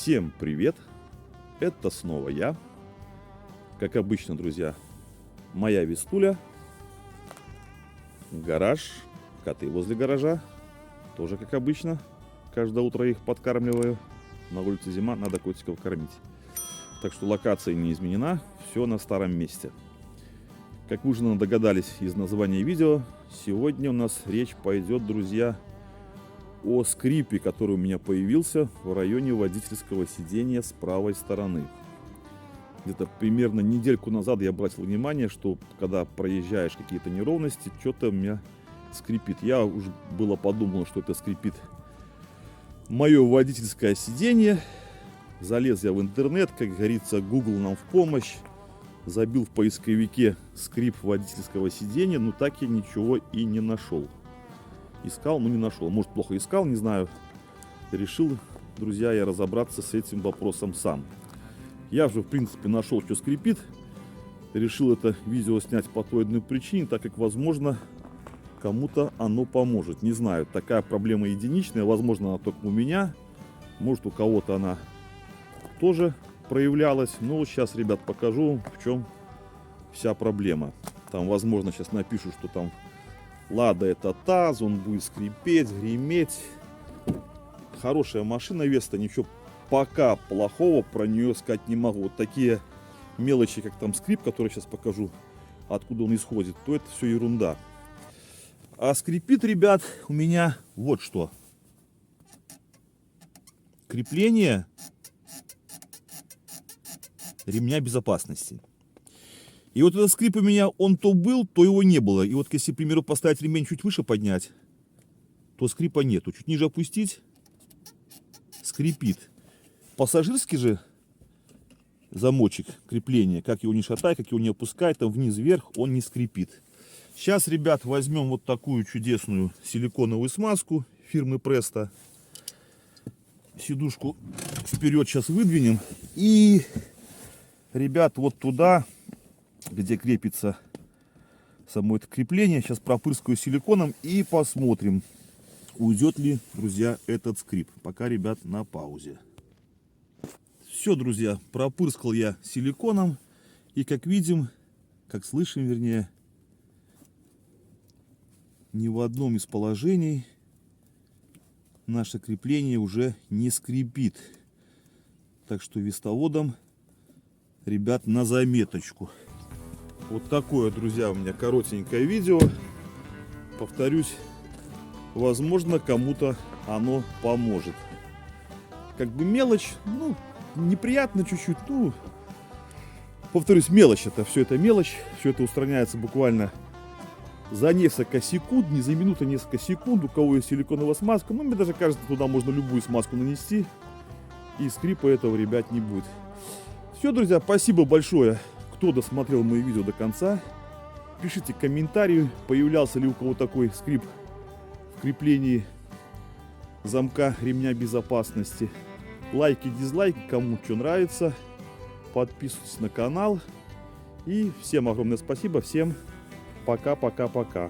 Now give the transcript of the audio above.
Всем привет! Это снова я. Как обычно, друзья, моя Вестуля, гараж, коты возле гаража. Тоже как обычно. Каждое утро их подкармливаю. На улице зима, надо котиков кормить. Так что локация не изменена, все на старом месте. Как вы уже догадались из названия видео, сегодня у нас речь пойдет, друзья, о скрипе, который у меня появился в районе водительского сидения с правой стороны. Где-то примерно недельку назад я обратил внимание, что когда проезжаешь какие-то неровности, что-то у меня скрипит. Я уже было подумал, что это скрипит мое водительское сиденье. Залез я в интернет, как говорится, Google нам в помощь. Забил в поисковике скрип водительского сидения, но так я ничего и не нашел. Искал, но не нашел. Может, плохо искал, не знаю. Решил, друзья, я разобраться с этим вопросом сам. Я же, в принципе, нашел, что скрипит. Решил это видео снять по той одной причине, так как, возможно, кому-то оно поможет. Не знаю, такая проблема единичная. Возможно, она только у меня. Может, у кого-то она тоже проявлялась. Но сейчас, ребят, покажу, в чем вся проблема. Там, возможно, сейчас напишут, что там Лада это таз, он будет скрипеть, греметь. Хорошая машина Веста, ничего пока плохого про нее сказать не могу. Вот такие мелочи, как там скрип, который сейчас покажу, откуда он исходит, то это все ерунда. А скрипит, ребят, у меня вот что. Крепление ремня безопасности. И вот этот скрип у меня, он то был, то его не было. И вот если, к примеру, поставить ремень чуть выше поднять, то скрипа нету. Чуть ниже опустить, скрипит. Пассажирский же замочек крепления, как его не шатай, как его не опускай, там вниз-вверх, он не скрипит. Сейчас, ребят, возьмем вот такую чудесную силиконовую смазку фирмы Presto. Сидушку вперед сейчас выдвинем. И, ребят, вот туда, где крепится само это крепление, сейчас пропырскаю силиконом и посмотрим, уйдет ли, друзья, этот скрип. Пока, ребят, на паузе. Все, друзья, пропырскал я силиконом. И как видим, как слышим, вернее, ни в одном из положений наше крепление уже не скрипит. Так что вестоводам, ребят, на заметочку. Вот такое, друзья, у меня коротенькое видео. Повторюсь, возможно, кому-то оно поможет. Как бы мелочь, ну, неприятно чуть-чуть, ну, повторюсь, мелочь это, все это мелочь. Все это устраняется буквально за несколько секунд, не за минуту, а несколько секунд. У кого есть силиконовая смазка, ну, мне даже кажется, туда можно любую смазку нанести. И скрипа этого, ребят, не будет. Все, друзья, спасибо большое, кто досмотрел мои видео до конца. Пишите комментарии, появлялся ли у кого такой скрип в креплении замка ремня безопасности. Лайки, дизлайки, кому что нравится. Подписывайтесь на канал. И всем огромное спасибо, всем пока-пока-пока.